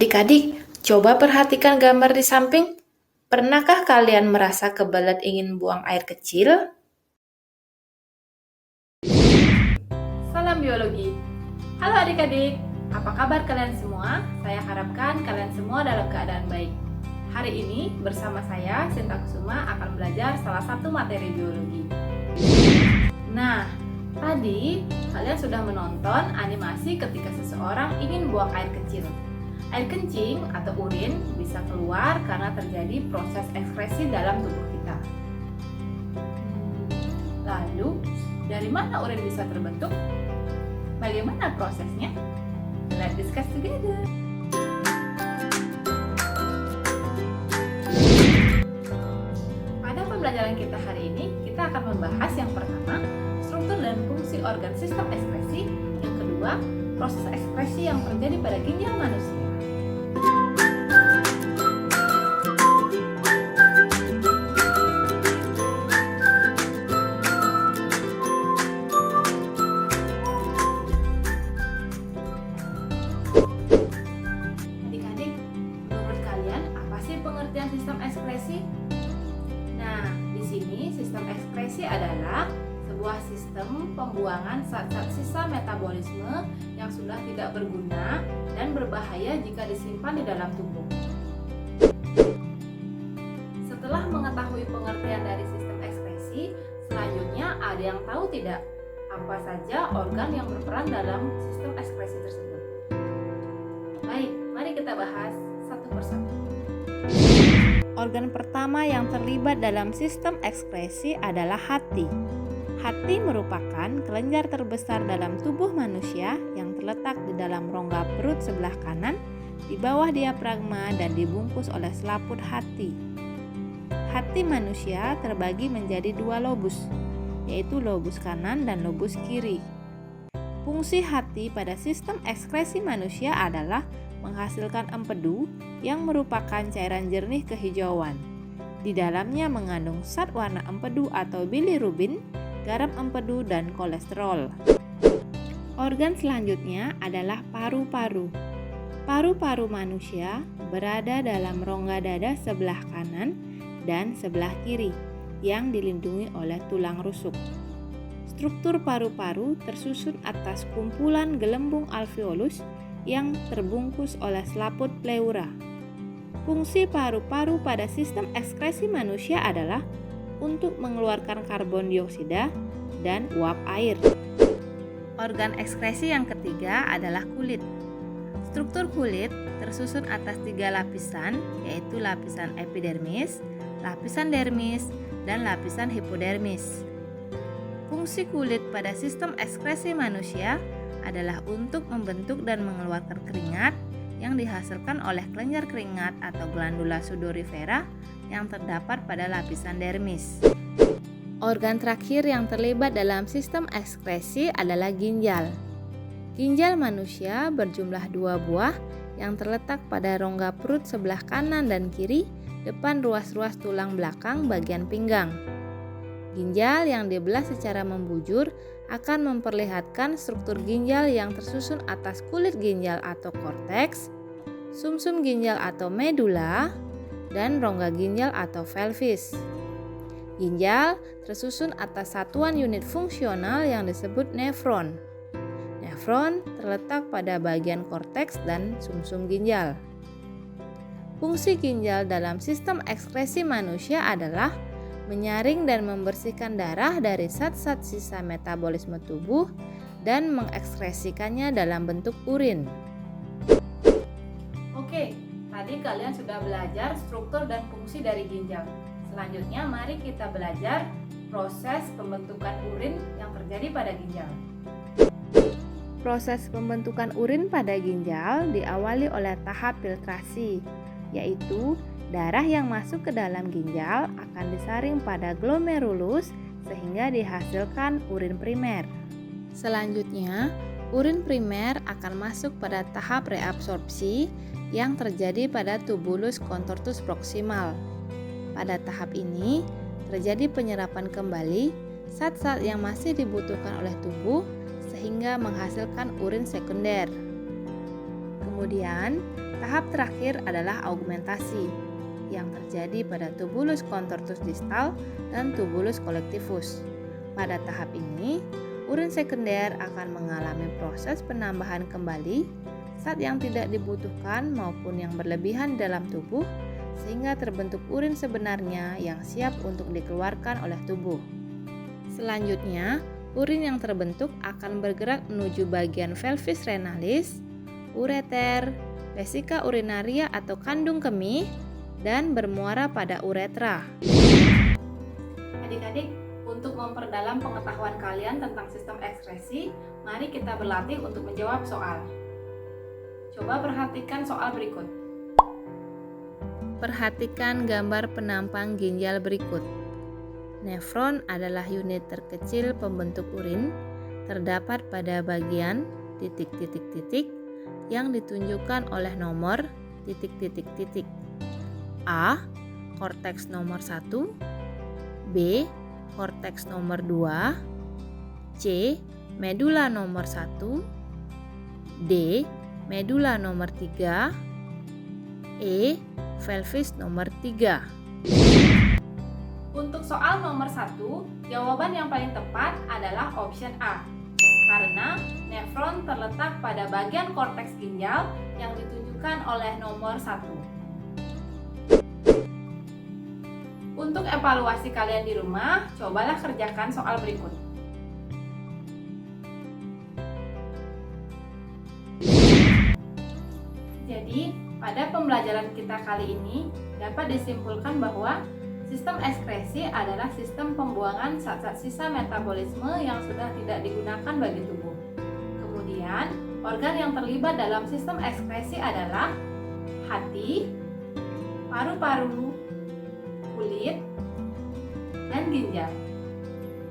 Adik-adik, coba perhatikan gambar di samping. Pernahkah kalian merasa kebelet ingin buang air kecil? Salam biologi. Halo adik-adik, apa kabar kalian semua? Saya harapkan kalian semua dalam keadaan baik. Hari ini bersama saya, Sinta Kusuma, akan belajar salah satu materi biologi. Nah, tadi kalian sudah menonton animasi ketika seseorang ingin buang air kecil. Air kencing atau urin bisa keluar karena terjadi proses ekskresi dalam tubuh kita. Lalu, dari mana urin bisa terbentuk? Bagaimana prosesnya? Let's discuss together. Pada pembelajaran kita hari ini, kita akan membahas yang pertama, struktur dan fungsi organ sistem ekskresi. Yang kedua, proses ekskresi yang terjadi pada ginjal manusia. Adik-adik, menurut kalian apa sih pengertian sistem ekskresi? Nah, di sini sistem ekskresi adalah sebuah sistem pembuangan zat-zat sisa metabolisme yang sudah tidak berguna dan berbahaya jika disimpan di dalam tubuh. Setelah mengetahui pengertian dari sistem ekskresi, selanjutnya ada yang tahu tidak apa saja organ yang berperan dalam sistem ekskresi tersebut? Baik, mari kita bahas satu persatu. Organ pertama yang terlibat dalam sistem ekskresi adalah hati. Hati merupakan kelenjar terbesar dalam tubuh manusia yang terletak di dalam rongga perut sebelah kanan, di bawah diafragma dan dibungkus oleh selaput hati. Hati manusia terbagi menjadi dua lobus, yaitu lobus kanan dan lobus kiri. Fungsi hati pada sistem ekskresi manusia adalah menghasilkan empedu yang merupakan cairan jernih kehijauan. Di dalamnya mengandung zat warna empedu atau bilirubin, garam empedu, dan kolesterol. Organ selanjutnya adalah paru-paru. Paru-paru manusia berada dalam rongga dada sebelah kanan dan sebelah kiri yang dilindungi oleh tulang rusuk. Struktur paru-paru tersusun atas kumpulan gelembung alveolus yang terbungkus oleh selaput pleura. Fungsi paru-paru pada sistem ekskresi manusia adalah untuk mengeluarkan karbon dioksida dan uap air. Organ ekskresi yang ketiga adalah kulit. Struktur kulit tersusun atas 3 lapisan, yaitu lapisan epidermis, lapisan dermis, dan lapisan hipodermis. Fungsi kulit pada sistem ekskresi manusia adalah untuk membentuk dan mengeluarkan keringat yang dihasilkan oleh kelenjar keringat atau glandula sudorifera yang terdapat pada lapisan dermis. Organ terakhir yang terlibat dalam sistem ekskresi adalah ginjal. Ginjal manusia berjumlah 2 buah yang terletak pada rongga perut sebelah kanan dan kiri depan ruas-ruas tulang belakang bagian pinggang. Ginjal yang dibelah secara membujur akan memperlihatkan struktur ginjal yang tersusun atas kulit ginjal atau korteks, sumsum ginjal atau medula, dan rongga ginjal atau pelvis. Ginjal tersusun atas satuan unit fungsional yang disebut nefron. Nefron terletak pada bagian korteks dan sumsum ginjal. Fungsi ginjal dalam sistem ekskresi manusia adalah menyaring dan membersihkan darah dari zat-zat sisa metabolisme tubuh dan mengekskresikannya dalam bentuk urin. Oke, tadi kalian sudah belajar struktur dan fungsi dari ginjal. Selanjutnya mari kita belajar proses pembentukan urin yang terjadi pada ginjal. Proses pembentukan urin pada ginjal diawali oleh tahap filtrasi, yaitu darah yang masuk ke dalam ginjal akan disaring pada glomerulus sehingga dihasilkan urin primer. Selanjutnya, urin primer akan masuk pada tahap reabsorpsi yang terjadi pada tubulus contortus proximal. Pada tahap ini, terjadi penyerapan kembali zat-zat yang masih dibutuhkan oleh tubuh, sehingga menghasilkan urin sekunder. Kemudian, Tahap terakhir adalah augmentasi yang terjadi pada tubulus contortus distal dan tubulus collectivus. Pada tahap ini, urin sekunder akan mengalami proses penambahan kembali zat yang tidak dibutuhkan maupun yang berlebihan dalam tubuh sehingga terbentuk urin sebenarnya yang siap untuk dikeluarkan oleh tubuh. Selanjutnya, urin yang terbentuk akan bergerak menuju bagian pelvis renalis, ureter, vesika urinaria atau kandung kemih, dan bermuara pada uretra. Adik-adik, untuk memperdalam pengetahuan kalian tentang sistem ekskresi, mari kita berlatih untuk menjawab soal. Coba perhatikan soal berikut. Perhatikan gambar penampang ginjal berikut. Nefron adalah unit terkecil pembentuk urin, terdapat pada bagian titik-titik-titik yang ditunjukkan oleh nomor titik-titik-titik. A. Korteks nomor 1, B. Korteks nomor 2, C. Medula nomor 1, D. Medula nomor 3, E. Pelvis nomor 3. Untuk soal nomor 1, jawaban yang paling tepat adalah option A. Karena nefron terletak pada bagian korteks ginjal yang ditunjukkan oleh nomor 1. Untuk evaluasi kalian di rumah, cobalah kerjakan soal berikut. Jadi, pada pembelajaran kita kali ini dapat disimpulkan bahwa sistem ekskresi adalah sistem pembuangan zat-zat sisa metabolisme yang sudah tidak digunakan bagi tubuh. Kemudian, organ yang terlibat dalam sistem ekskresi adalah hati, paru-paru, kulit, dan ginjal.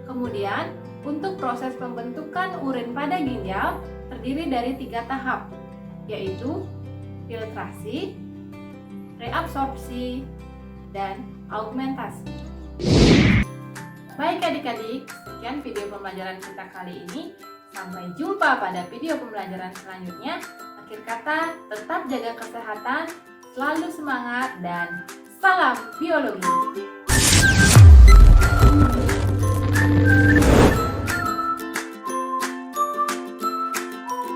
Kemudian, untuk proses pembentukan urin pada ginjal terdiri dari 3 tahap, yaitu filtrasi, reabsorpsi, dan augmentasi. Baik adik-adik, sekian video pembelajaran kita kali ini. Sampai jumpa pada video pembelajaran selanjutnya. Akhir kata, tetap jaga kesehatan, selalu semangat, dan salam biologi!